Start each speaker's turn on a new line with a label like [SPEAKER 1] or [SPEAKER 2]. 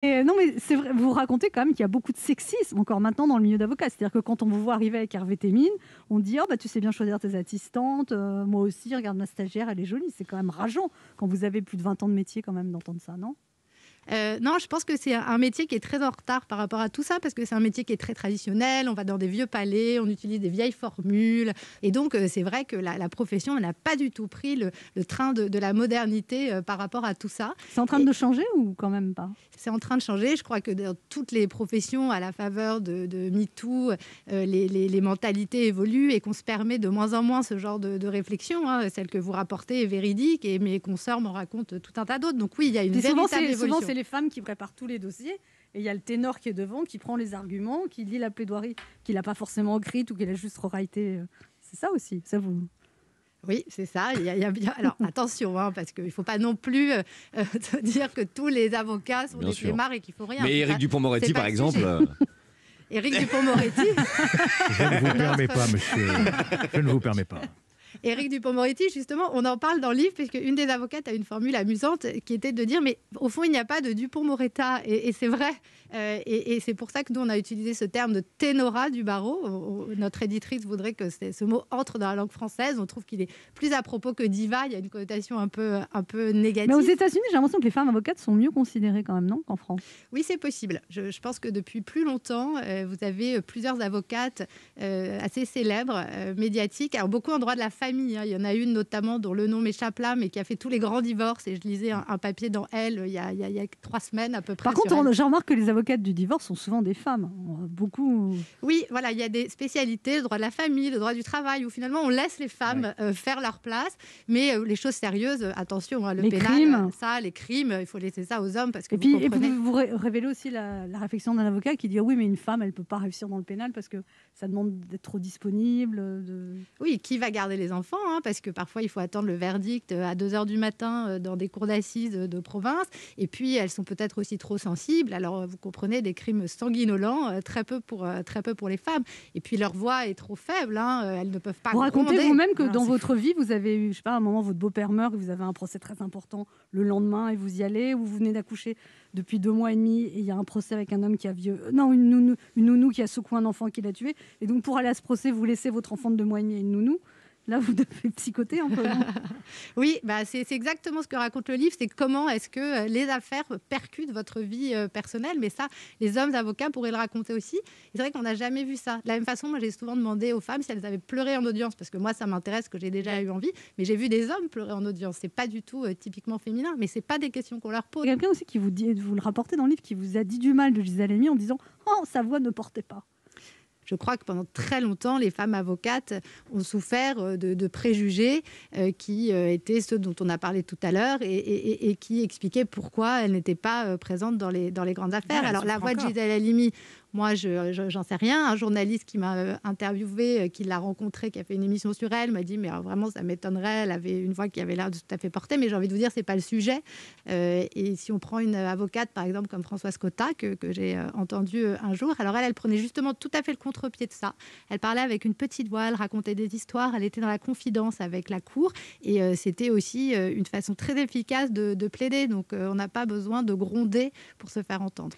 [SPEAKER 1] Et non, mais c'est vrai, vous racontez quand même qu'il y a beaucoup de sexisme encore maintenant dans le milieu d'avocat. C'est-à-dire que quand on vous voit arriver avec Hervé Témine, on dit: «Oh bah, tu sais bien choisir tes assistantes, moi aussi, regarde ma stagiaire, elle est jolie». C'est quand même rageant quand vous avez plus de 20 ans de métier quand même d'entendre ça, non?
[SPEAKER 2] Non, je pense que c'est un métier qui est très en retard par rapport à tout ça, parce que c'est un métier qui est très traditionnel. On va dans des vieux palais, on utilise des vieilles formules. Et donc, c'est vrai que la profession elle n'a pas du tout pris le train de la modernité par rapport à tout ça.
[SPEAKER 1] C'est en train
[SPEAKER 2] Et
[SPEAKER 1] de changer ou quand même pas?
[SPEAKER 2] c'est en train de changer. Je crois que dans toutes les professions, à la faveur de MeToo, les mentalités évoluent et qu'on se permet de moins en moins ce genre de réflexion. Hein. Celle que vous rapportez est véridique et mes consoeurs m'en racontent tout un tas d'autres. Donc oui, il y a une
[SPEAKER 1] Et souvent,
[SPEAKER 2] véritable évolution.
[SPEAKER 1] c'est les femmes qui préparent tous les dossiers et il y a le ténor qui est devant, qui prend les arguments, qui lit la plaidoirie qu'il a pas forcément écrite ou qu'il a juste rewrité, c'est ça aussi, ça vous
[SPEAKER 2] Oui, c'est ça. Il y a bien. Alors attention, hein, parce qu'il ne faut pas non plus te dire que tous les avocats sont
[SPEAKER 3] Bien
[SPEAKER 2] des
[SPEAKER 3] sûr.
[SPEAKER 2] flemmards et qu'il faut rien.
[SPEAKER 3] Mais
[SPEAKER 2] C'est
[SPEAKER 3] Éric
[SPEAKER 2] pas-
[SPEAKER 3] Dupond-Moretti,
[SPEAKER 2] c'est pas
[SPEAKER 3] par
[SPEAKER 2] le
[SPEAKER 3] exemple,
[SPEAKER 2] sujet. Éric Dupond-Moretti.
[SPEAKER 4] Je ne vous permets pas, monsieur. Je ne vous permets pas.
[SPEAKER 2] Éric Dupond-Moretti, justement, on en parle dans le livre, puisque une des avocates a une formule amusante qui était de dire, mais au fond, il n'y a pas de Dupond-Moretta. Et c'est vrai. Et c'est pour ça que nous, on a utilisé ce terme de ténorat du barreau. Notre éditrice voudrait que ce mot entre dans la langue française. On trouve qu'il est plus à propos que diva. Il y a une connotation un peu négative.
[SPEAKER 1] Mais aux États-Unis, j'ai l'impression que les femmes avocates sont mieux considérées quand même, non, qu'en France?
[SPEAKER 2] Oui, c'est possible. Je pense que depuis plus longtemps, vous avez plusieurs avocates assez célèbres, médiatiques. Alors, beaucoup en droit de la famille. Hein. Il y en a une notamment dont le nom m'échappe là, mais qui a fait tous les grands divorces. Et je lisais un papier dans Elle il y a 3 semaines à peu près.
[SPEAKER 1] Par contre,
[SPEAKER 2] sur elle.
[SPEAKER 1] je remarque que les avocates du divorce sont souvent des femmes. Beaucoup.
[SPEAKER 2] Oui, voilà, il y a des spécialités, le droit de la famille, le droit du travail, où finalement on laisse les femmes faire leur place. Mais les choses sérieuses, attention, hein, le
[SPEAKER 1] Les
[SPEAKER 2] pénal,
[SPEAKER 1] crimes.
[SPEAKER 2] les crimes, il faut laisser ça aux hommes parce que
[SPEAKER 1] Et puis,
[SPEAKER 2] comprenez.
[SPEAKER 1] vous révélez aussi la réflexion d'un avocat qui dit ah oui, mais une femme, elle peut pas réussir dans le pénal parce que ça demande d'être trop disponible.
[SPEAKER 2] Oui, qui va garder les enfants, hein, parce que parfois il faut attendre le verdict à 2 heures du matin dans des cours d'assises de province. Et puis elles sont peut-être aussi trop sensibles. Alors vous comprenez, des crimes sanguinolents, très peu pour les femmes. Et puis leur voix est trop faible, hein, elles ne peuvent pas
[SPEAKER 1] Vous racontez
[SPEAKER 2] gronder.
[SPEAKER 1] vous-même que
[SPEAKER 2] Alors,
[SPEAKER 1] dans
[SPEAKER 2] c'est
[SPEAKER 1] votre vie, vous avez eu, je sais pas, un moment, votre beau-père meurt, et vous avez un procès très important le lendemain et vous y allez, ou vous venez d'accoucher depuis 2 mois et demi et il y a un procès avec un homme qui a non, une nounou qui a secoué un enfant qui l'a tué. Et donc pour aller à ce procès, vous laissez votre enfant de 2 mois et demi à une nounou. Là, vous devez psychoter un peu, non?
[SPEAKER 2] Oui, bah c'est exactement ce que raconte le livre, c'est comment est-ce que les affaires percutent votre vie personnelle, mais ça, les hommes avocats pourraient le raconter aussi. Et c'est vrai qu'on n'a jamais vu ça. De la même façon, moi, j'ai souvent demandé aux femmes si elles avaient pleuré en audience, parce que moi, ça m'intéresse, que j'ai déjà eu envie, mais j'ai vu des hommes pleurer en audience. C'est pas du tout typiquement féminin, mais c'est pas des questions qu'on leur pose.
[SPEAKER 1] Il y a quelqu'un aussi qui vous dit, vous le rapportez dans le livre, qui vous a dit du mal de Gisèle Halimi en disant oh, sa voix ne portait pas.
[SPEAKER 2] Je crois que pendant très longtemps, les femmes avocates ont souffert de préjugés qui étaient ceux dont on a parlé tout à l'heure et qui expliquaient pourquoi elles n'étaient pas présentes dans les grandes affaires.
[SPEAKER 4] Ouais,
[SPEAKER 2] Alors, la voix de
[SPEAKER 4] encore.
[SPEAKER 2] Gisèle Halimi, moi, j'en sais rien. Un journaliste qui m'a interviewé, qui l'a rencontrée, qui a fait une émission sur elle, m'a dit mais alors, vraiment, ça m'étonnerait. Elle avait une voix qui avait l'air de tout à fait portée, mais j'ai envie de vous dire, c'est pas le sujet. Et si on prend une avocate, par exemple, comme Françoise Cotta, que j'ai entendue un jour, alors elle prenait justement tout à fait le contre-pied de ça. Elle parlait avec une petite voix, elle racontait des histoires, elle était dans la confidence avec la cour, et c'était aussi une façon très efficace de plaider. Donc, on n'a pas besoin de gronder pour se faire entendre.